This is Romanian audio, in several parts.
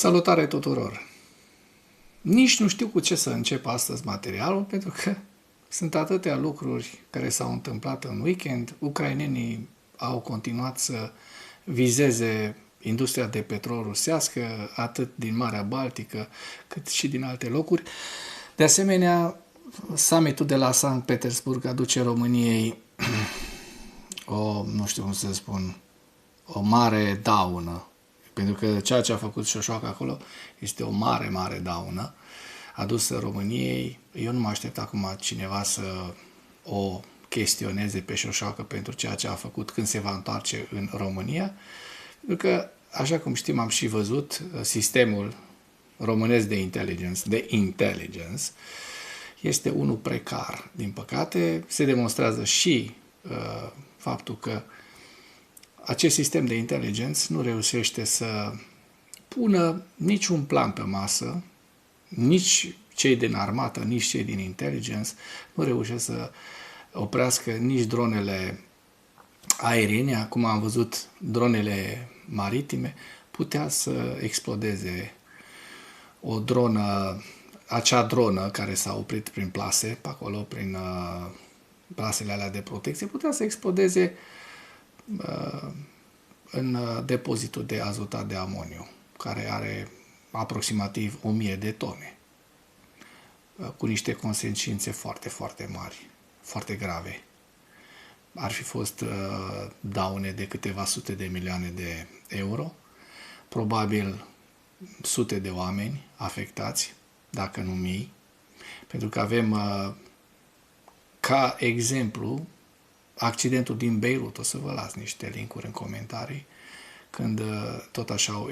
Salutare tuturor! Nici nu știu cu ce să încep astăzi materialul, pentru că sunt atâtea lucruri care s-au întâmplat în weekend. Ucrainenii au continuat să vizeze industria de petrol rusească, atât din Marea Baltică, cât și din alte locuri. De asemenea, summitul de la Sankt Petersburg aduce României nu știu cum să spun, o mare daună. Pentru că ceea ce a făcut Șoșoacă acolo este o mare, mare daună adusă României. Eu nu mă aștept acum cineva să o chestioneze pe Șoșoacă pentru ceea ce a făcut când se va întoarce în România. Pentru că, așa cum știm, am și văzut, sistemul românesc de intelligence este unul precar. Din păcate, se demonstrează și faptul că acest sistem de inteligență nu reușește să pună niciun plan pe masă, nici cei din armată, nici cei din inteligență nu reușesc să oprească nici dronele aeriene. Acum am văzut dronele maritime, putea să explodeze o dronă, acea dronă care s-a oprit prin plase, pe acolo, prin plasele alea de protecție, putea să explodeze în depozitul de azotat de amoniu, care are aproximativ 1000 de tone, cu niște consecințe foarte, foarte mari, foarte grave. Ar fi fost daune de câteva sute de milioane de euro, probabil sute de oameni afectați, dacă nu mii, pentru că avem ca exemplu accidentul din Beirut. O să vă las niște linkuri în comentarii, când tot așa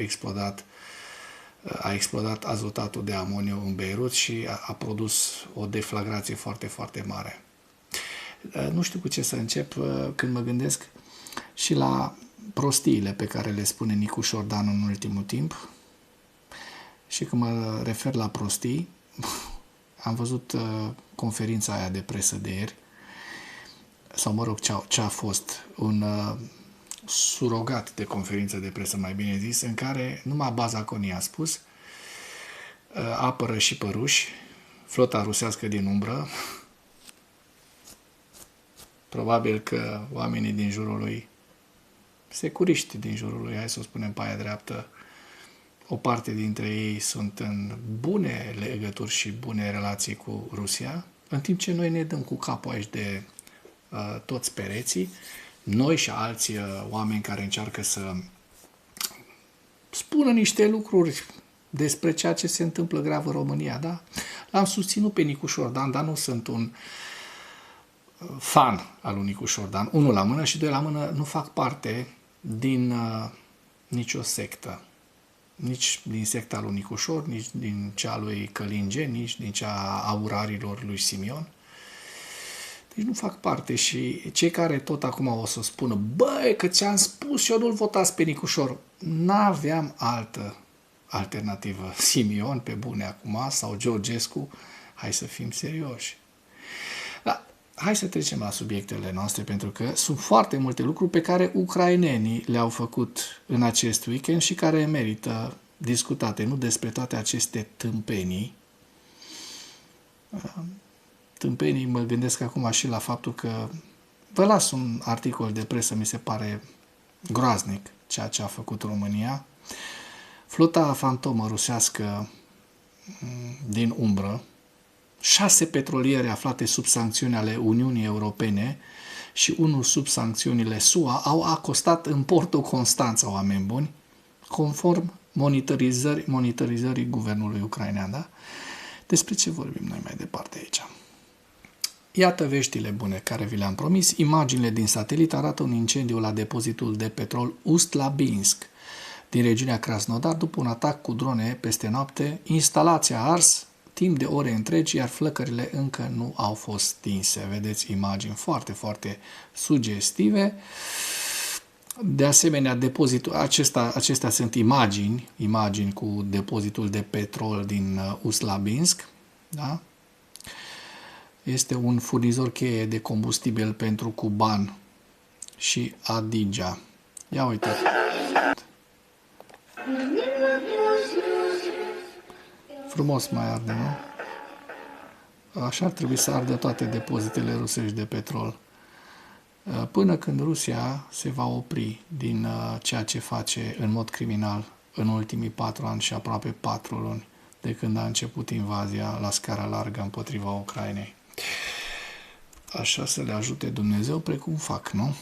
a explodat azotatul de amoniu în Beirut și a produs o deflagrație foarte, foarte mare. Nu știu cu ce să încep când mă gândesc și la prostiile pe care le spune Nicu Șordan în ultimul timp. Și când mă refer la prostii, am văzut conferința aia de presă de ieri, sau mă rog, ce a fost un surogat de conferință de presă, mai bine zis, în care numai Bazaconii a spus apără și păruși, flota rusească din umbră. Probabil că oamenii din jurul lui, securiști din jurul lui, hai să o spunem pe aia dreaptă, o parte dintre ei sunt în bune legături și bune relații cu Rusia, în timp ce noi ne dăm cu capul aici de toți pereții, noi și alți oameni care încearcă să spună niște lucruri despre ceea ce se întâmplă grav în România, da? L-am susținut pe Nicu Șordan, dar nu sunt un fan al lui Nicu Șordan. Unul la mână și doi la mână, nu fac parte din nicio sectă. Nici din secta lui Nicușor, nici din cea lui Călinge, nici din cea a urarilor lui Simion. Deci nu fac parte și cei care tot acum o să spună, băi, că ți-am spus, eu nu-l votați pe Nicușor. N-aveam altă alternativă. Simion, pe bune acum, sau Georgescu, hai să fim serioși. Dar hai să trecem la subiectele noastre, pentru că sunt foarte multe lucruri pe care ucrainenii le-au făcut în acest weekend și care merită discutate, nu despre toate aceste tâmpenii. Tâmpenii, mă gândesc acum și la faptul că vă las un articol de presă, mi se pare groaznic ceea ce a făcut România. Flota fantomă rusească din umbră, 6 petroliere aflate sub sancțiuni ale Uniunii Europene și unul sub sancțiunile SUA au acostat în portul Constanța, oameni buni, conform monitorizării guvernului ucrainean. Da? Despre ce vorbim noi mai departe aici? Iată veștile bune care vi le-am promis. Imaginile din satelit arată un incendiu la depozitul de petrol Ust-Labinsk din regiunea Krasnodar după un atac cu drone peste noapte. Instalația a ars timp de ore întregi, iar flăcările încă nu au fost stinse. Vedeți imagini foarte, foarte sugestive. De asemenea, depozitul, acestea sunt imagini cu depozitul de petrol din Ust-Labinsk. Da? Este un furnizor cheie de combustibil pentru Kuban și Adigea. Ia uite. Frumos mai arde, nu? Așa ar trebui să ardă toate depozitele rusești de petrol. Până când Rusia se va opri din ceea ce face în mod criminal în ultimii 4 ani și aproape 4 luni de când a început invazia la scară largă împotriva Ucrainei. Așa să le ajute Dumnezeu precum fac, nu?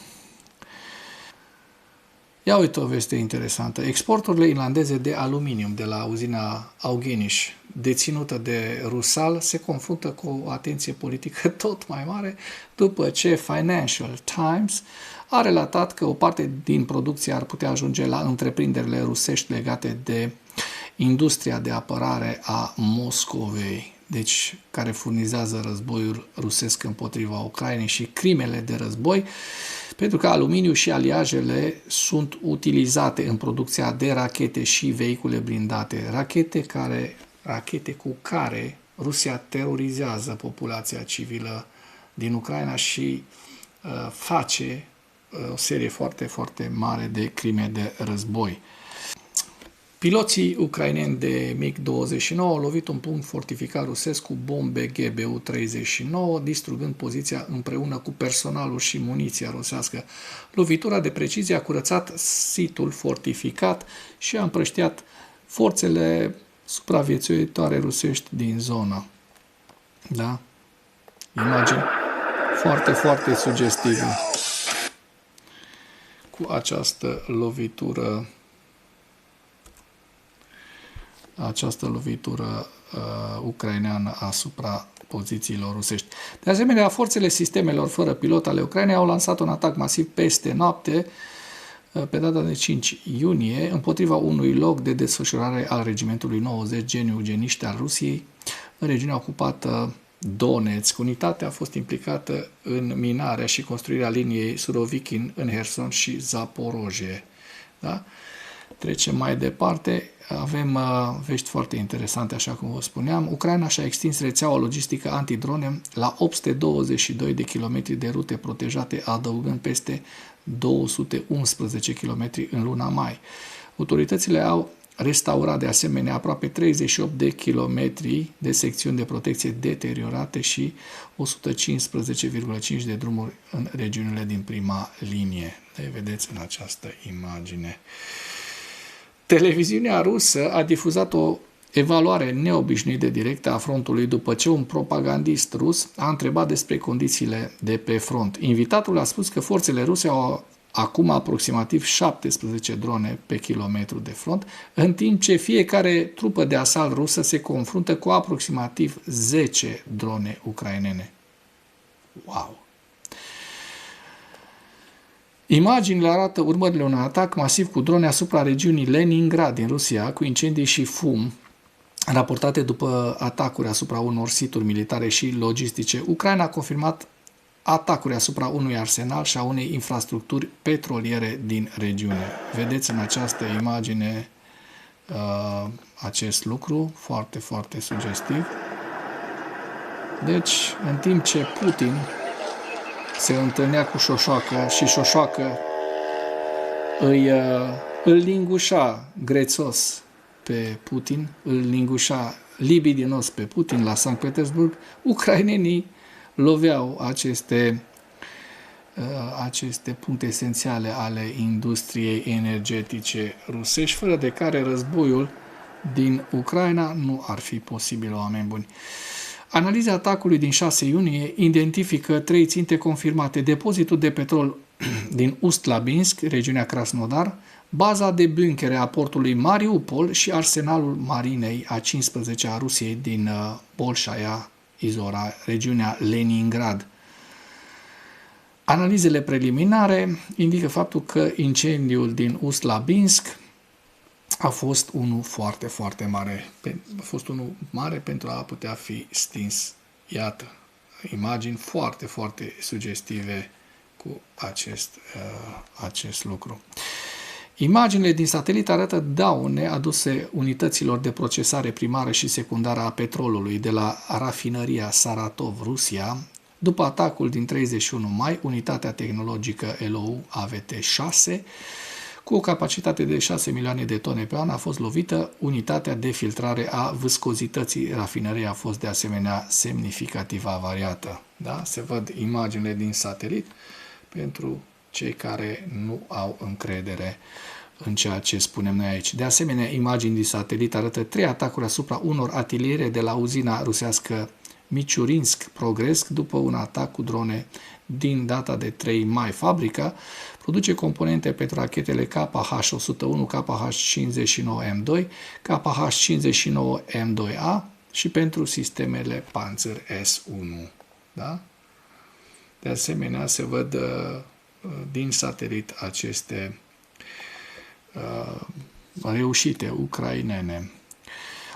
Ia uite o veste interesantă. Exporturile irlandeze de aluminium de la uzina Augeniș, deținută de Rusal, se confruntă cu o atenție politică tot mai mare după ce Financial Times a relatat că o parte din producție ar putea ajunge la întreprinderile rusești legate de industria de apărare a Moscovei, deci care furnizează războiul rusesc împotriva Ucrainei și crimele de război, pentru că aluminiu și aliajele sunt utilizate în producția de rachete și vehicule blindate, rachete cu care Rusia terorizează populația civilă din Ucraina și face o serie foarte, foarte mare de crime de război. Piloții ucraineni de MiG-29 au lovit un punct fortificat rusesc cu bombe GBU-39, distrugând poziția împreună cu personalul și muniția rusească. Lovitura de precizie a curățat situl fortificat și a împrăștiat forțele supraviețuitoare rusești din zonă. Da? Imagini foarte, foarte sugestive cu această lovitură ucraineană asupra pozițiilor rusești. De asemenea, forțele sistemelor fără pilot ale Ucrainei au lansat un atac masiv peste noapte, pe data de 5 iunie, împotriva unui loc de desfășurare al regimentului 90 Geni Ugeniști al Rusiei, în regiunea ocupată Donetsk. Unitatea a fost implicată în minarea și construirea liniei Surovikin în Herson și Zaporozhye. Da? Trecem mai departe. Avem vești foarte interesante, așa cum vă spuneam. Ucraina și-a extins rețeaua logistică antidrone la 822 de kilometri de rute protejate, adăugând peste 211 km în luna mai. Autoritățile au restaurat de asemenea aproape 38 de kilometri de secțiuni de protecție deteriorate și 115,5 de drumuri în regiunile din prima linie. Le vedeți în această imagine. Televiziunea rusă a difuzat o evaluare neobișnuită directă a frontului după ce un propagandist rus a întrebat despre condițiile de pe front. Invitatul a spus că forțele ruse au acum aproximativ 17 drone pe kilometru de front, în timp ce fiecare trupă de asalt rusă se confruntă cu aproximativ 10 drone ucrainene. Wow! Imaginile arată urmările unui atac masiv cu drone asupra regiunii Leningrad din Rusia, cu incendii și fum, raportate după atacuri asupra unor situri militare și logistice. Ucraina a confirmat atacuri asupra unui arsenal și a unei infrastructuri petroliere din regiune. Vedeți în această imagine acest lucru, foarte, foarte sugestiv. Deci, în timp ce Putin se întâlnea cu Șoșoacă și Șoșoacă îl lingușa grețos pe Putin, îl lingușa libidinos pe Putin la Sankt Petersburg, ucrainenii loveau aceste puncte esențiale ale industriei energetice rusești, fără de care războiul din Ucraina nu ar fi posibil, oameni buni. Analiza atacului din 6 iunie identifică 3 ținte confirmate: depozitul de petrol din Ust-Labinsk, regiunea Krasnodar, baza de bunkere a portului Mariupol și arsenalul marinei a 15 a Rusiei din Bolșaia, Izora, regiunea Leningrad. Analizele preliminare indică faptul că incendiul din Ust-Labinsk a fost unul foarte, foarte mare. A fost unul mare pentru a putea fi stins. Iată, imagini foarte, foarte sugestive cu acest lucru. Imaginile din satelit arată daune aduse unităților de procesare primară și secundară a petrolului de la rafinăria Saratov, Rusia. După atacul din 31 mai, unitatea tehnologică LOU AVT-6 Cu o capacitate de 6 milioane de tone pe an a fost lovită. Unitatea de filtrare a viscozității rafinăriei a fost de asemenea semnificativ avariată. Da? Se văd imaginile din satelit pentru cei care nu au încredere în ceea ce spunem noi aici. De asemenea, imagini din satelit arată 3 atacuri asupra unor ateliere de la uzina rusească Michurinsk Progress după un atac cu drone din data de 3 mai. Fabrica produce componente pentru rachetele KH-101, KH-59M2, KH-59M2A și pentru sistemele Panzer S-1. Da? De asemenea, se văd din satelit aceste reușite ucrainene.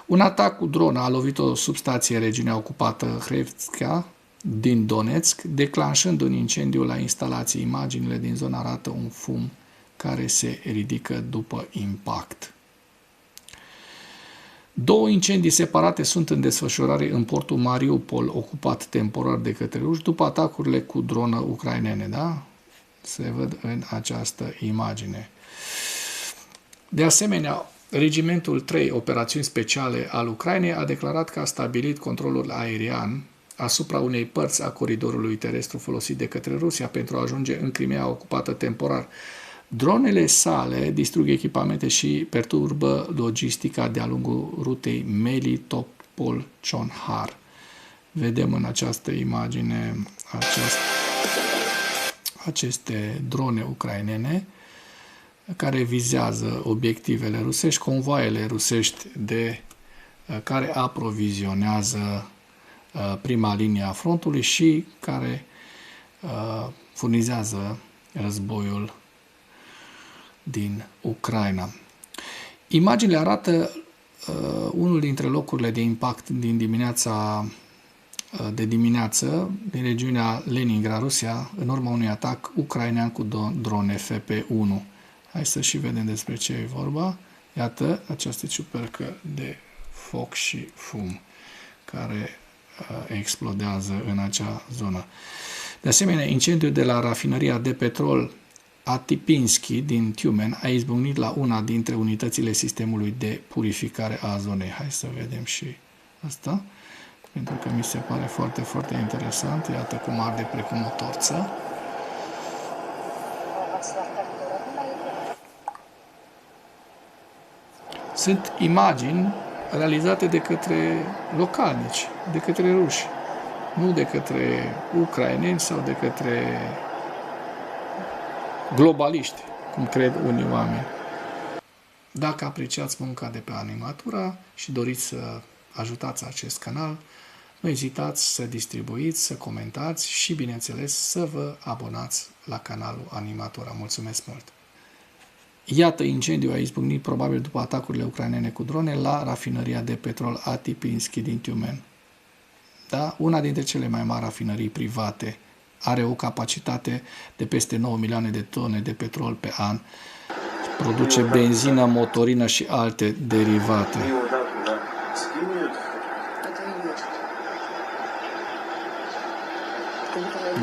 Un atac cu dronă a lovit o substație în regiunea ocupată Hrevska din Donetsk, declanșând un incendiu la instalații. Imaginile din zonă arată un fum care se ridică după impact. 2 incendii separate sunt în desfășurare în portul Mariupol, ocupat temporar de către ruși, după atacurile cu dronă ucrainene. Da? Se văd în această imagine. De asemenea, Regimentul 3, Operațiuni Speciale al Ucrainei, a declarat că a stabilit controlul aerian asupra unei părți a coridorului terestru folosit de către Rusia pentru a ajunge în Crimea ocupată temporar. Dronele sale distrug echipamente și perturbă logistica de-a lungul rutei Melitopol-Chonhar. Vedem în această imagine aceste drone ucrainene care vizează obiectivele rusești, convoaiele rusești care aprovizionează prima linie a frontului și care furnizează războiul din Ucraina. Imaginile arată unul dintre locurile de impact din dimineață din regiunea Leningrad, Rusia, în urma unui atac ucrainean cu drone FP-1. Hai să și vedem despre ce e vorba. Iată această ciupercă de foc și fum care explodează în acea zonă. De asemenea, incendiul de la rafinăria de petrol Atipinski din Tiumen a izbucnit la una dintre unitățile sistemului de purificare a zonei. Hai să vedem și asta, pentru că mi se pare foarte, foarte interesant. Iată cum arde precum o torță. Sunt imagini realizate de către localnici, de către ruși, nu de către ucraineni sau de către globaliști, cum cred unii oameni. Dacă apreciați munca de pe Animatura și doriți să ajutați acest canal, nu ezitați să distribuiți, să comentați și, bineînțeles, să vă abonați la canalul Animatura. Mulțumesc mult! Iată, incendiul a izbucnit probabil după atacurile ucrainene cu drone la rafinăria de petrol Atipinski din Tiumen. Da? Una dintre cele mai mari rafinării private, are o capacitate de peste 9 milioane de tone de petrol pe an, produce benzină, motorină și alte derivate.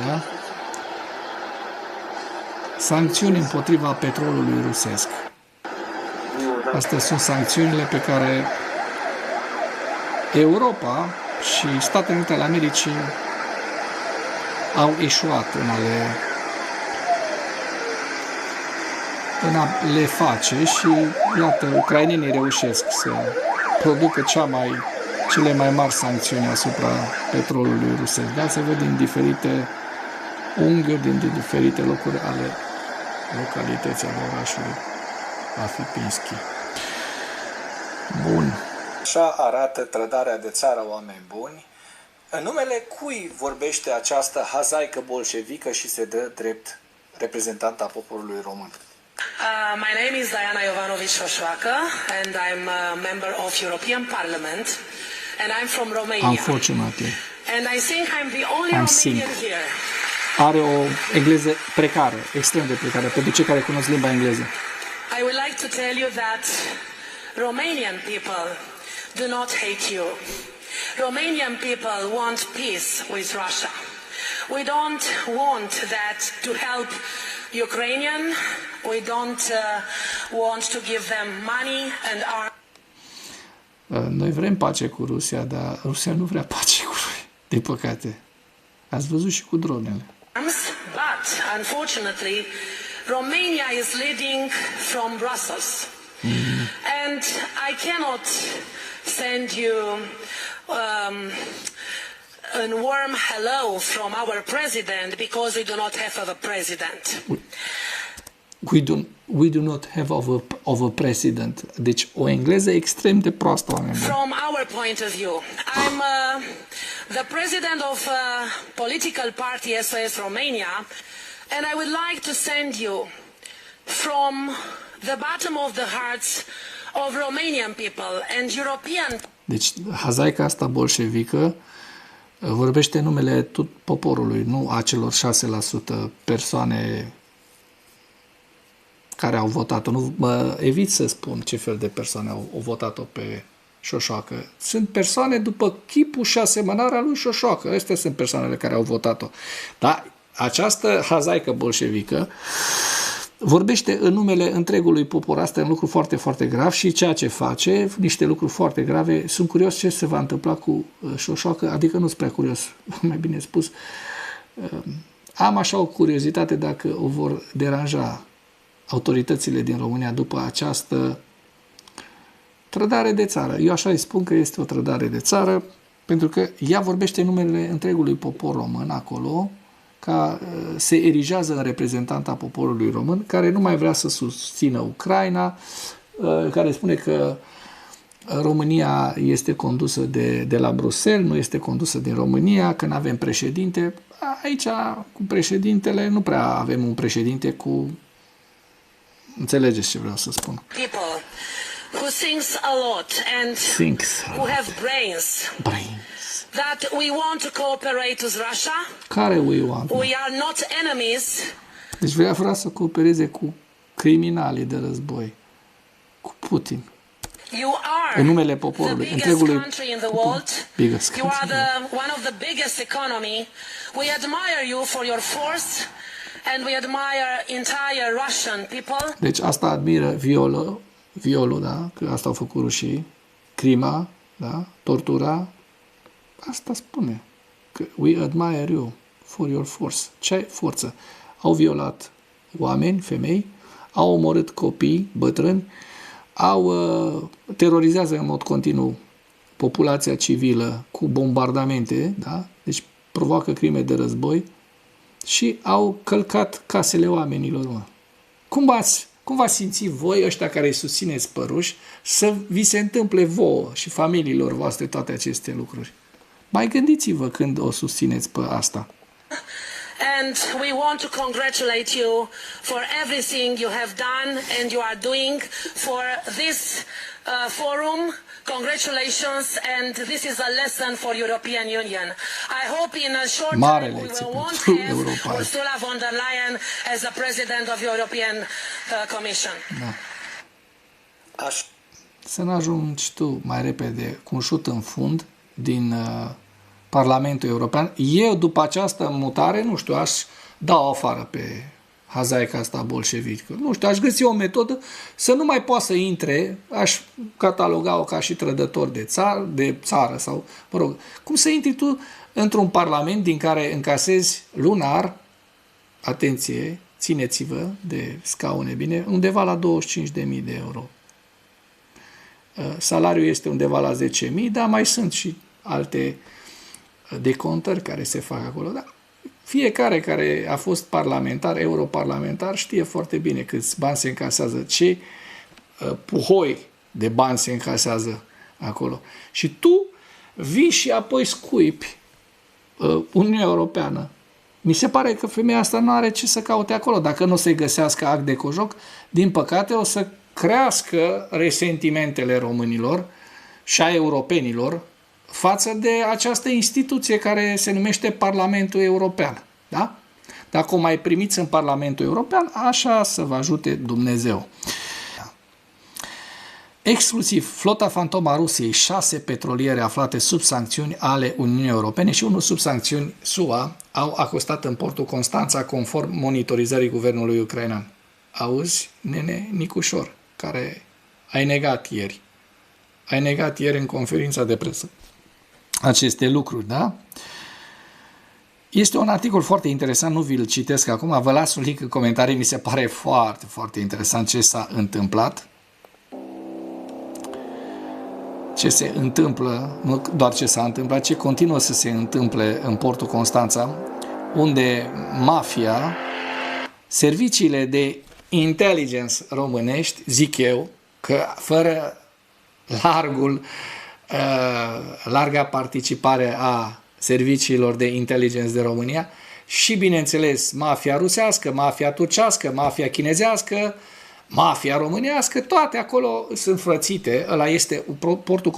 Da? Sancțiuni împotriva petrolului rusesc. Astea sunt sancțiunile pe care Europa și Statele Unite ale Americii au eșuat în a le face și, iată, ucrainenii reușesc să producă cele mai mari sancțiuni asupra petrolului rusesc. Da? Se văd din diferite unghiuri, din diferite locuri ale localității, ale orașului Atipinski. Bun. Așa arată trădarea de țară, oameni buni. În numele cui vorbește această hazaică bolșevică și se dă drept reprezentanta poporului român? My name is Diana Jovanovic Șoșoacă and I'm a member of European Parliament and I'm from Romania. Unfortunately. And I think I'm the only Romanian here. Are o engleză precară, extrem de precară, pentru cei care cunosc limba engleză. I would like to tell you that Romanian people do not hate you. Romanian people want peace with Russia. We don't want that to help Ukrainian. We don't want to give them money and arms. Noi vrem pace cu Rusia, dar Rusia nu vrea pace cu noi, din păcate. Ați văzut și cu dronele. But unfortunately, Romania is leading from Brussels. And I cannot send you a warm hello from our president because we do not have a president. We do not have of a president. Deci o engleză extrem de proastă, oameni. From our point of view, I'm the president of a political party SOS Romania, and I would like to send you from the bottom of the hearts of Romanian people and European. Deci hazaica asta bolșevică vorbește numele tot poporului, nu a celor 6% persoane care au votat-o. Nu, mă evit să spun ce fel de persoane au votat-o pe Șoșoacă. Sunt persoane după chipul și asemănarea lui Șoșoacă. Astea sunt persoanele care au votat-o. Dar această hazaică bolșevică vorbește în numele întregului popor. Asta e un lucru foarte, foarte grav și ceea ce face, niște lucruri foarte grave. Sunt curios ce se va întâmpla cu Șoșoacă, adică nu sunt prea curios, mai bine spus. Am așa o curiozitate dacă o vor deranja autoritățile din România după această trădare de țară. Eu așa îi spun că este o trădare de țară, pentru că ea vorbește în numele întregului popor român acolo, ca se erigează în reprezentanta poporului român, care nu mai vrea să susțină Ucraina, care spune că România este condusă de la Bruxelles, nu este condusă din România, că nu avem președinte. Aici, cu președintele, nu prea avem un președinte cu... Înțelegeți ce vreau să spun. People who thinks a lot and who have brains. That we want to cooperate with Russia. Care we want? We are not enemies. Deci vrea să coopereze cu criminalii de război, cu Putin. You are în numele poporului, the biggest întregului country in the world. You are one of the biggest economy. We admire you for your force and we admire entire Russian people. Deci asta admiră violul, da? Că asta au făcut rușii, crima, da? Tortura. Asta spune, că we admire you for your force. Ce forță? Au violat oameni, femei, au omorât copii, bătrâni, terorizează în mod continuu populația civilă cu bombardamente, da? Deci provoacă crime de război și au călcat casele oamenilor. Mă. Cum v-ați simți voi, ăștia care îi susțineți pe ruși, să vi se întâmple vouă și familiilor voastre toate aceste lucruri? Mai gândiți-vă când o susțineți pe asta. And we want to congratulate you for everything you have done and you are doing for this forum. Congratulations, and this is a lesson for European Union. I hope in a short time we will won't have Ursula von der Leyen as the president of European Commission. Da. Să nu ajungi tu mai repede cu un șut în fund din Parlamentul European. Eu, după această mutare, nu știu, aș da-o afară pe hazaica asta bolșevică. Nu știu, aș găsi o metodă să nu mai poată să intre, aș cataloga-o ca și trădător de țară sau, mă rog, cum să intri tu într-un parlament din care încasezi lunar, atenție, țineți-vă de scaune bine, undeva la 25.000 de euro. Salariul este undeva la 10.000, dar mai sunt și alte decontări care se fac acolo. Dar fiecare care a fost parlamentar, europarlamentar, știe foarte bine câți bani se încasează, ce puhoi de bani se încasează acolo. Și tu vii și apoi scuipi Uniunea Europeană. Mi se pare că femeia asta nu are ce să caute acolo. Dacă nu o să-i găsească act de cojoc, din păcate o să crească resentimentele românilor și a europenilor față de această instituție care se numește Parlamentul European. Da? Dacă o mai primiți în Parlamentul European, așa să vă ajute Dumnezeu. Exclusiv flota fantomă a Rusiei, 6 petroliere aflate sub sancțiuni ale Uniunii Europene și unul sub sancțiuni SUA, au acostat în portul Constanța conform monitorizării guvernului ucrainean. Auzi, nene Nicușor, care ai negat ieri în conferința de presă aceste lucruri, da? Este un articol foarte interesant, nu vi-l citesc acum, vă las un link în comentarii, mi se pare foarte, foarte interesant ce s-a întâmplat. Ce se întâmplă, nu doar ce s-a întâmplat, ce continuă să se întâmple în portul Constanța, unde mafia, serviciile de intelligence românești, zic eu, că fără larga participare a serviciilor de inteligență de România și, bineînțeles, mafia rusească, mafia turcească, mafia chinezească, mafia românească, toate acolo sunt frățite. Ăla este, portul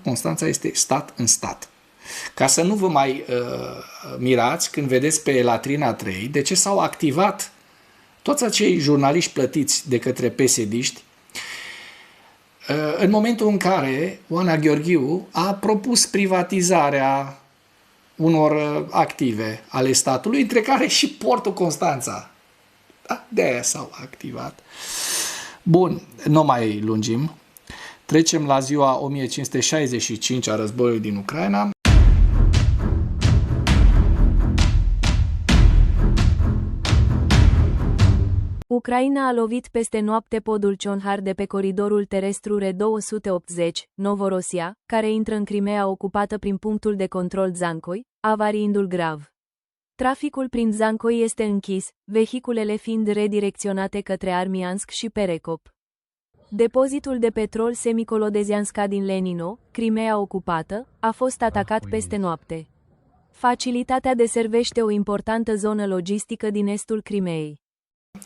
Constanța este stat în stat. Ca să nu vă mai mirați când vedeți pe latrina 3 de ce s-au activat toți acei jurnaliști plătiți de către PSD-ști în momentul în care Oana Gheorghiu a propus privatizarea unor active ale statului, între care și portul Constanța. Da? De-aia s-au activat. Bun, nu mai lungim. Trecem la ziua 1565 a războiului din Ucraina. Ucraina a lovit peste noapte podul Cionhar de pe coridorul terestru R280, Novorosia, care intră în Crimea ocupată prin punctul de control Zankoi, avariindu-l grav. Traficul prin Zankoi este închis, vehiculele fiind redirecționate către Armiansk și Perekop. Depozitul de petrol Semikolodezianska din Lenino, Crimea ocupată, a fost atacat peste noapte. Facilitatea deservește o importantă zonă logistică din estul Crimeei.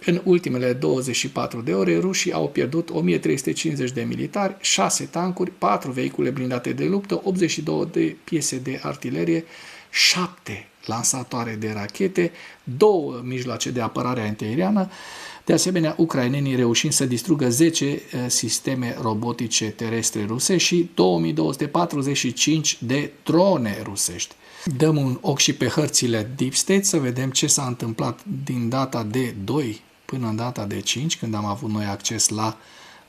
În ultimele 24 de ore, rușii au pierdut 1350 de militari, 6 tancuri, 4 vehicule blindate de luptă, 82 de piese de artilerie, 7 lansatoare de rachete, 2 mijloace de apărare antiaeriană, de asemenea, ucrainenii reușind să distrugă 10 sisteme robotice terestre ruse și 2245 de drone rusești. Dăm un ochi și pe hărțile Deep State să vedem ce s-a întâmplat din data de 2 până în data de 5, când am avut noi acces la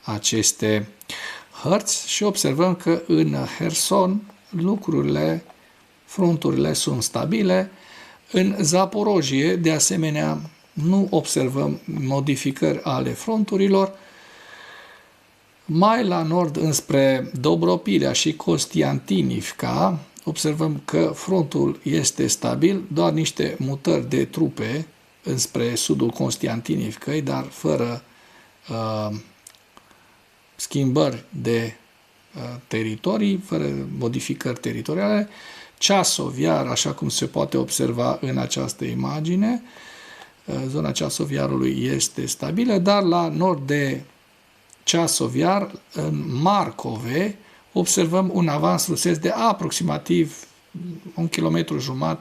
aceste hărți și observăm că în Herson fronturile sunt stabile. În Zaporojie, de asemenea, nu observăm modificări ale fronturilor. Mai la nord, înspre Dobropilea și Kostiantinivka, observăm că frontul este stabil, doar niște mutări de trupe înspre sudul Constantinivkei, dar fără schimbări de teritorii, fără modificări teritoriale. Ceasov Iar, așa cum se poate observa în această imagine, zona Ceasov Iarului este stabilă, dar la nord de Ceasov Iar, în Marcove, observăm un avans rusesc de aproximativ 1,5 km,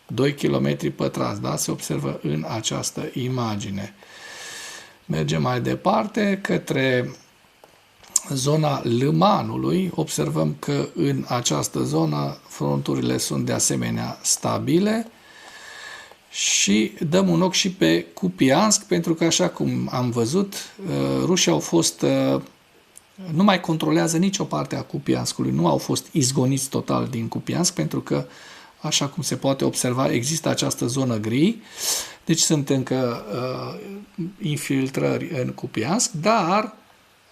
2 km pătrați, da? Se observă în această imagine. Mergem mai departe către zona Lămanului. Observăm că în această zonă fronturile sunt de asemenea stabile și dăm un ochi și pe Kupiansk, pentru că, așa cum am văzut, rușii au fost... nu mai controlează nicio parte a Kupianskului, nu au fost izgoniți total din Kupiansk, pentru că, așa cum se poate observa, există această zonă gri, deci sunt încă infiltrări în Kupiansk, dar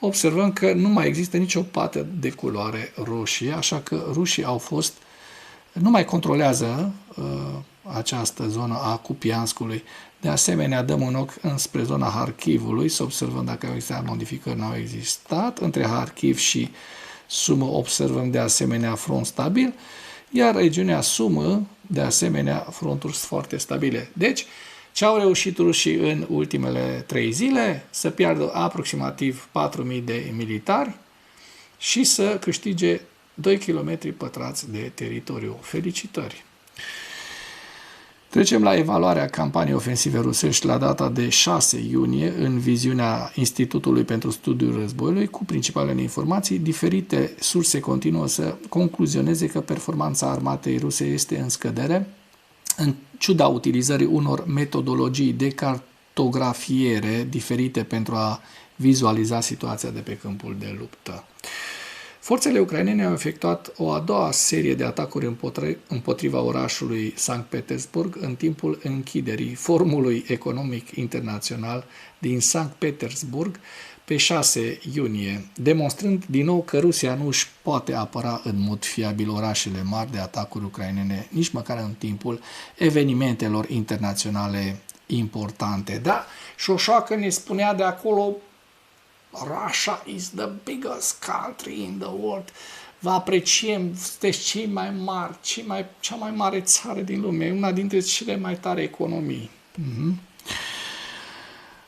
observăm că nu mai există nicio pată de culoare roșie, așa că rușii nu mai controlează această zonă a Kupianskului. De asemenea, dăm un ochi înspre zona Harkivului, să observăm dacă au existat modificări, nu au existat. Între Harkiv și Sumă observăm de asemenea front stabil, iar regiunea Sumă, de asemenea, fronturi foarte stabile. Deci, ce au reușit rușii în ultimele 3 zile? Să piardă aproximativ 4.000 de militari și să câștige 2 km pătrați de teritoriu. Felicitări! Trecem la evaluarea campaniei ofensive rusești la data de 6 iunie în viziunea Institutului pentru Studiul Războiului cu principalele informații. Diferite surse continuă să concluzioneze că performanța armatei ruse este în scădere. în ciuda utilizării unor metodologii de cartografiere diferite pentru a vizualiza situația de pe câmpul de luptă. Forțele ucrainene au efectuat o a doua serie de atacuri împotriva orașului Sankt Petersburg în timpul închiderii Forumului Economic Internațional din Sankt Petersburg pe 6 iunie, demonstrând din nou că Rusia nu își poate apăra în mod fiabil orașele mari de atacuri ucrainene, nici măcar în timpul evenimentelor internaționale importante. Da, Șoșoacă ne spunea de acolo: Russia is the biggest country in the world. Vă apreciem, sunteți cei mai mari, cea mai mare țară din lume, una dintre cele mai tari economii.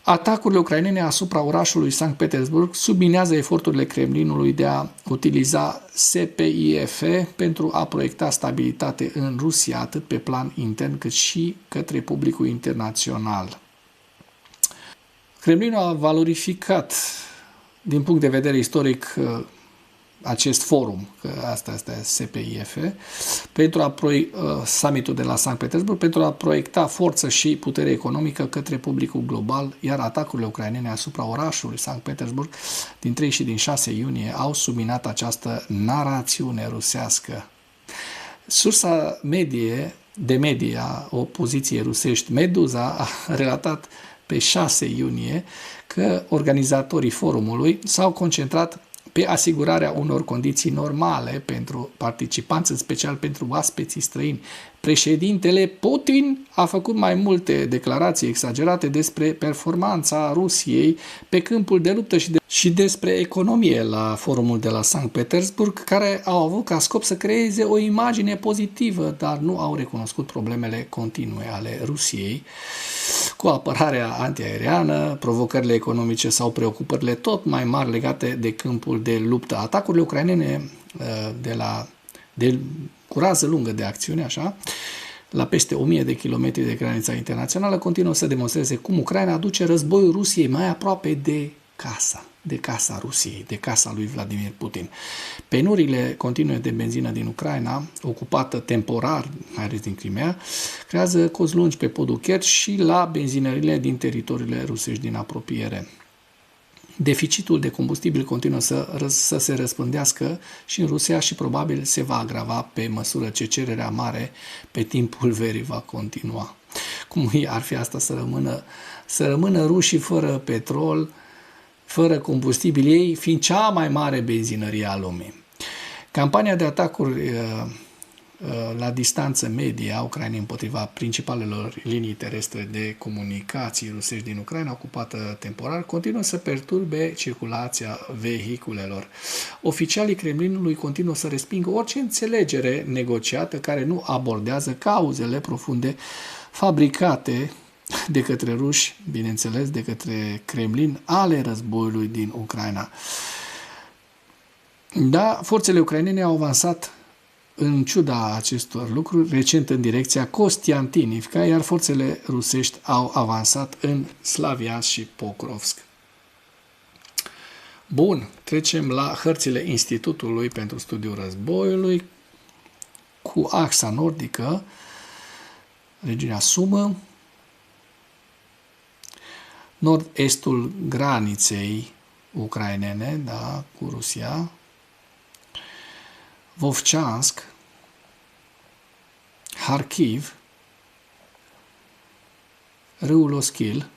Atacurile ucrainene asupra orașului Sankt Petersburg subminează eforturile Kremlinului de a utiliza SPIF pentru a proiecta stabilitate în Rusia, atât pe plan intern cât și către publicul internațional. Kremlinul a valorificat din punct de vedere istoric acest forum, că asta este SPIF, pentru summitul de la Sankt Petersburg, pentru a proiecta forță și putere economică către publicul global, iar atacurile ucrainene asupra orașului Sankt Petersburg din 3 și din 6 iunie au subminat această narațiune rusească. Sursa de media opoziției rusești, Meduza, a relatat pe 6 iunie că organizatorii forumului s-au concentrat pe asigurarea unor condiții normale pentru participanți, în special pentru oaspeții străini. Președintele Putin a făcut mai multe declarații exagerate despre performanța Rusiei pe câmpul de luptă și despre economie la forumul de la Sankt Petersburg, care au avut ca scop să creeze o imagine pozitivă, dar nu au recunoscut problemele continue ale Rusiei cu apărarea antiaeriană, provocările economice sau preocupările tot mai mari legate de câmpul de luptă. Atacurile ucrainene cu rază lungă de acțiune, așa, la peste 1000 de kilometri de granița internațională, continuă să demonstreze cum Ucraina aduce războiul Rusiei mai aproape de casa Rusiei, de casa lui Vladimir Putin. Penurile continue de benzină din Ucraina, ocupată temporar, mai ales din Crimea, creează cozi lungi pe podul Kerch și la benzinările din teritoriile rusești din apropiere. Deficitul de combustibil continuă să se răspândească și în Rusia și probabil se va agrava pe măsură ce cererea mare pe timpul verii va continua. Cum ar fi asta să rămână rușii fără petrol, fără combustibil, ei fiind cea mai mare benzinărie a lumii. Campania de atacuri la distanță medie a Ucrainei împotriva principalelor linii terestre de comunicații rusești din Ucraina, ocupată temporar, continuă să perturbe circulația vehiculelor. Oficialii Kremlinului continuă să respingă orice înțelegere negociată care nu abordează cauzele profunde fabricate de către ruși, bineînțeles, de către Kremlin, ale războiului din Ucraina. Da, forțele ucrainene au avansat în ciuda acestor lucruri, recent în direcția Kostiantinivka, iar forțele rusești au avansat în Slaviansk și Pokrovsk. Bun, trecem la hărțile Institutului pentru Studiul Războiului cu axa nordică, regiunea Sumă, nord-estul graniței ucrainene, da, cu Rusia, Vovchansk, Kharkiv, râul Oschil,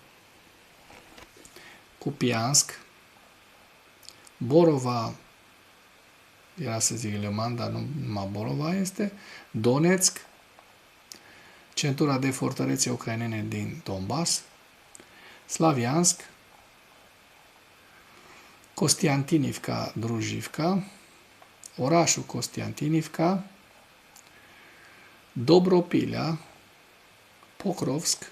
Kupiansk, Borova, era să zic Leman, dar nu numai Borova este, Donetsk, centura de fortărețe ucrainene din Donbass, Slaviansk, Kostiantinivka, Druzhivka, orașul Kostiantinivka, Dobropilea, Pokrovsk,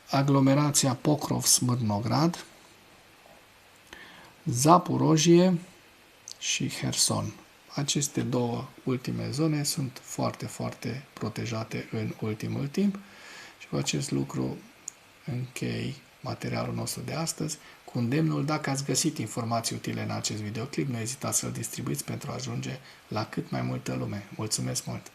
aglomerația Pokrov-Smârnograd, Zaporojie și Herson. Aceste două ultime zone sunt foarte, foarte protejate în ultimul timp și cu acest lucru închei materialul nostru de astăzi cu îndemnul: dacă ați găsit informații utile în acest videoclip, nu ezitați să-l distribuiți pentru a ajunge la cât mai multă lume. Mulțumesc mult!